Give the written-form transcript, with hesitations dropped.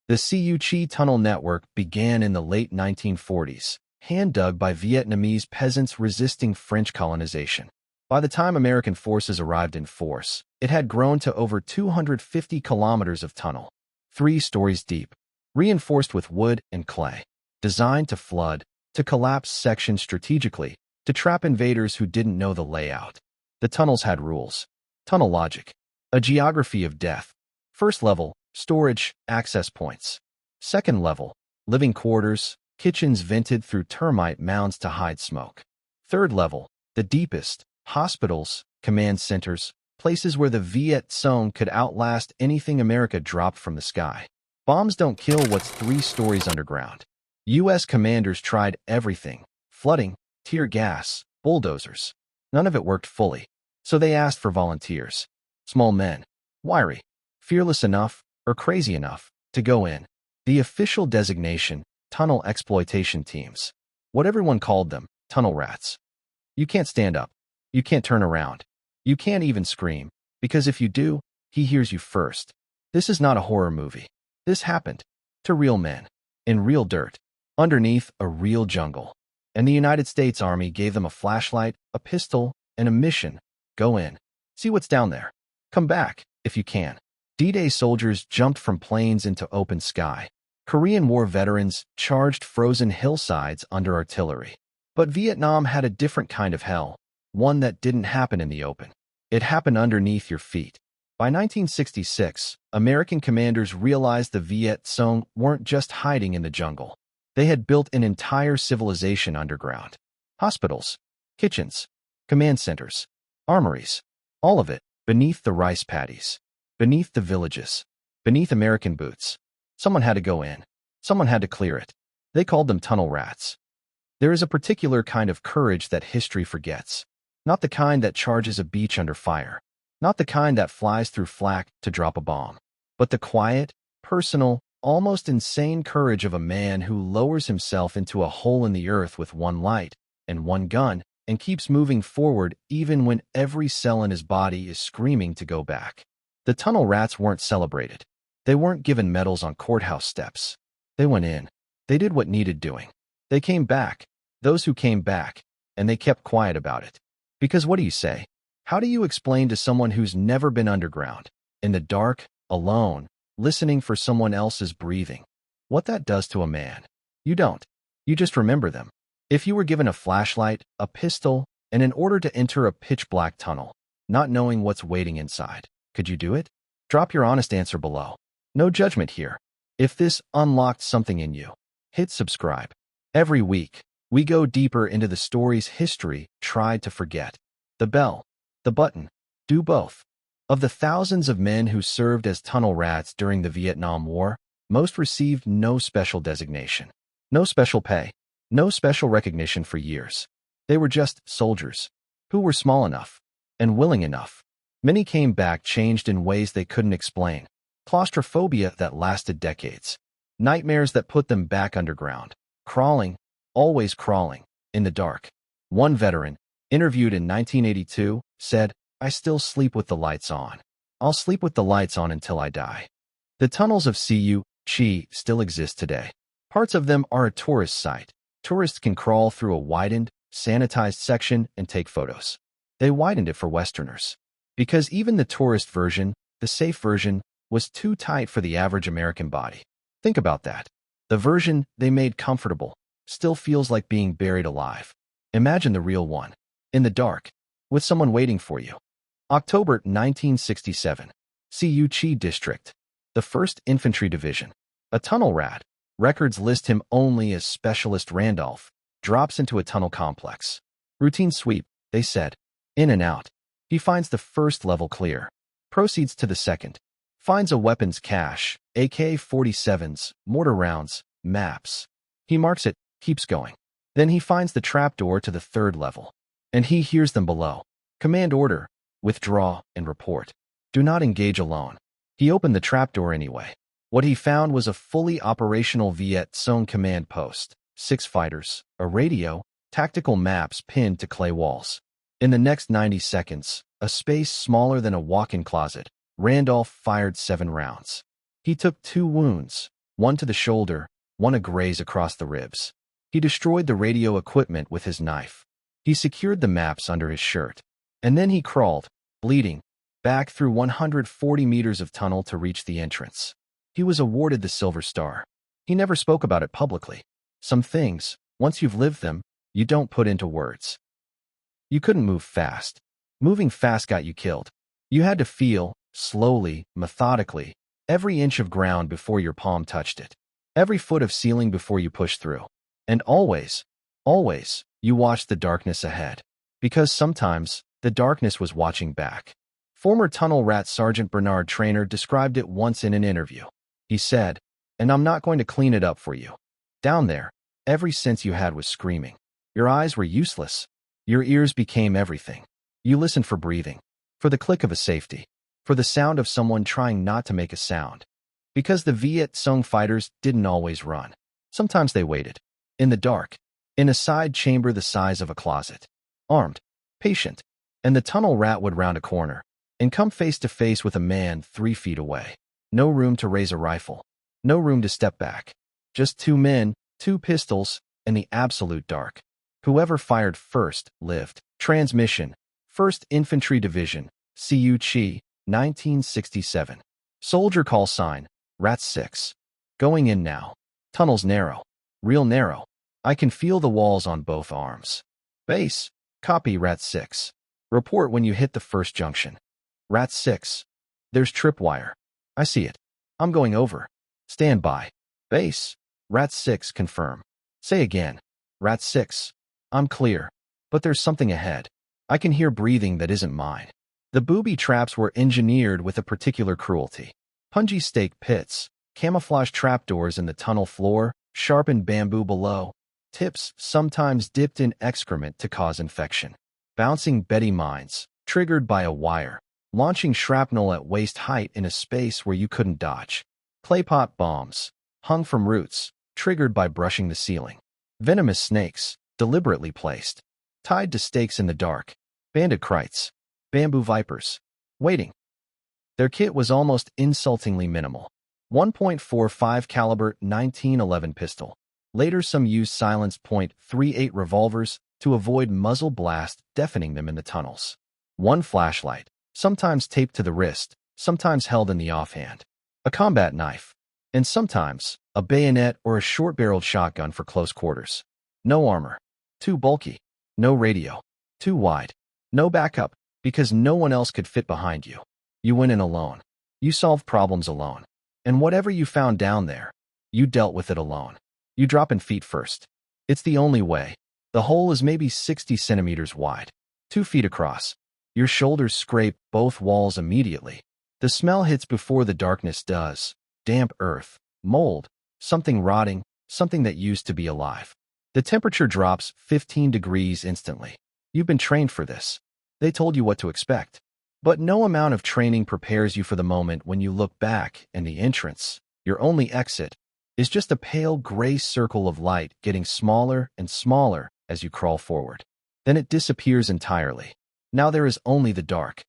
The Cu-Chi Tunnel Network began in the late 1940s, hand-dug by Vietnamese peasants resisting French colonization. By the time American forces arrived in force, it had grown to over 250 kilometers of tunnel, 3 stories deep, reinforced with wood and clay, designed to flood, to collapse sections strategically, to trap invaders who didn't know the layout. The tunnels had rules. Tunnel logic. A geography of death. First level, storage, access points. Second level, living quarters, kitchens vented through termite mounds to hide smoke. Third level, the deepest, hospitals, command centers, places where the Viet Cong could outlast anything America dropped from the sky. Bombs don't kill what's 3 stories underground. U.S. commanders tried everything: flooding, tear gas, bulldozers. None of it worked fully, so they asked for volunteers. Small men, wiry, fearless enough, or crazy enough, to go in. The official designation, tunnel exploitation teams. What everyone called them, tunnel rats. You can't stand up. You can't turn around. You can't even scream, because if you do, he hears you first. This is not a horror movie. This happened to real men, in real dirt, underneath a real jungle. And the United States Army gave them a flashlight, a pistol, and a mission. Go in. See what's down there. Come back, if you can. D-Day soldiers jumped from planes into open sky. Korean War veterans charged frozen hillsides under artillery. But Vietnam had a different kind of hell, one that didn't happen in the open. It happened underneath your feet. By 1966, American commanders realized the Viet Cong weren't just hiding in the jungle. They had built an entire civilization underground. Hospitals, kitchens, command centers, armories, all of it beneath the rice paddies, beneath the villages, beneath American boots. Someone had to go in. Someone had to clear it. They called them tunnel rats. There is a particular kind of courage that history forgets. Not the kind that charges a beach under fire. Not the kind that flies through flak to drop a bomb. But the quiet, personal, almost insane courage of a man who lowers himself into a hole in the earth with one light and one gun and keeps moving forward even when every cell in his body is screaming to go back. The tunnel rats weren't celebrated. They weren't given medals on courthouse steps. They went in. They did what needed doing. They came back, those who came back, and they kept quiet about it. Because what do you say? How do you explain to someone who's never been underground, in the dark, alone, listening for someone else's breathing, what that does to a man? You don't. You just remember them. If you were given a flashlight, a pistol, and an order to enter a pitch-black tunnel, not knowing what's waiting inside, could you do it? Drop your honest answer below. No judgment here. If this unlocked something in you, hit subscribe. Every week, we go deeper into the stories history tried to forget. The bell, the button, do both. Of the thousands of men who served as tunnel rats during the Vietnam War, most received no special designation, no special pay, no special recognition for years. They were just soldiers who were small enough and willing enough. Many came back changed in ways they couldn't explain. Claustrophobia that lasted decades. Nightmares that put them back underground. Crawling, always crawling, in the dark. One veteran, interviewed in 1982, said, "I still sleep with the lights on. I'll sleep with the lights on until I die." The tunnels of Cu-Chi still exist today. Parts of them are a tourist site. Tourists can crawl through a widened, sanitized section and take photos. They widened it for Westerners. Because even the tourist version, the safe version, was too tight for the average American body. Think about that. The version they made comfortable still feels like being buried alive. Imagine the real one. In the dark, with someone waiting for you. October 1967. Cu-Chi District. The 1st Infantry Division. A tunnel rat. Records list him only as Specialist Randolph. Drops into a tunnel complex. Routine sweep, they said. In and out. He finds the first level clear. Proceeds to the second. Finds a weapons cache, AK-47s, mortar rounds, maps. He marks it, keeps going. Then he finds the trapdoor to the 3rd level. And he hears them below. Command order, withdraw and report. Do not engage alone. He opened the trapdoor anyway. What he found was a fully operational Viet Cong command post, 6 fighters, a radio, tactical maps pinned to clay walls. In the next 90 seconds, a space smaller than a walk-in closet, Randolph fired 7 rounds. He took 2 wounds, one to the shoulder, one a graze across the ribs. He destroyed the radio equipment with his knife. He secured the maps under his shirt. And then he crawled, bleeding, back through 140 meters of tunnel to reach the entrance. He was awarded the Silver Star. He never spoke about it publicly. Some things, once you've lived them, you don't put into words. You couldn't move fast. Moving fast got you killed. You had to feel, slowly, methodically, every inch of ground before your palm touched it. Every foot of ceiling before you pushed through. And always, you watched the darkness ahead. Because sometimes, the darkness was watching back. Former tunnel rat Sergeant Bernard Traynor described it once in an interview. He said, "And I'm not going to clean it up for you. Down there, every sense you had was screaming. Your eyes were useless. Your ears became everything. You listened for breathing, for the click of a safety, for the sound of someone trying not to make a sound. Because the Viet Cong fighters didn't always run. Sometimes they waited. In the dark. In a side chamber the size of a closet. Armed. Patient. And the tunnel rat would round a corner and come face to face with a man 3 feet away. No room to raise a rifle. No room to step back. Just 2 men, 2 pistols, and the absolute dark. Whoever fired first lived. Transmission. 1st Infantry Division, Cu Chi, 1967. Soldier call sign, Rat 6. Going in now. Tunnels narrow. Real narrow. I can feel the walls on both arms. Base. Copy Rat 6. Report when you hit the first junction. Rat 6. There's tripwire. I see it. I'm going over. Stand by. Base. Rat 6 confirm. Say again. Rat 6. I'm clear. But there's something ahead. I can hear breathing that isn't mine. The booby traps were engineered with a particular cruelty. Punji stake pits, camouflage trapdoors in the tunnel floor, sharpened bamboo below, tips sometimes dipped in excrement to cause infection. Bouncing Betty mines, triggered by a wire, launching shrapnel at waist height in a space where you couldn't dodge. Claypot bombs, hung from roots, triggered by brushing the ceiling. Venomous snakes, deliberately placed. Tied to stakes in the dark. Banded krites. Bamboo vipers. Waiting. Their kit was almost insultingly minimal. 1.45 caliber 1911 pistol. Later some used silenced .38 revolvers to avoid muzzle blast deafening them in the tunnels. 1 flashlight, sometimes taped to the wrist, sometimes held in the offhand. A combat knife. And sometimes a bayonet or a short-barreled shotgun for close quarters. No armor. Too bulky. No radio. Too wide. No backup, because no one else could fit behind you. You went in alone. You solved problems alone. And whatever you found down there, you dealt with it alone. You drop in feet first. It's the only way. The hole is maybe 60 centimeters wide. 2 feet across. Your shoulders scrape both walls immediately. The smell hits before the darkness does. Damp earth. Mold. Something rotting. Something that used to be alive. The temperature drops 15 degrees instantly. You've been trained for this. They told you what to expect. But no amount of training prepares you for the moment when you look back and the entrance, your only exit, is just a pale gray circle of light getting smaller and smaller as you crawl forward. Then it disappears entirely. Now there is only the dark.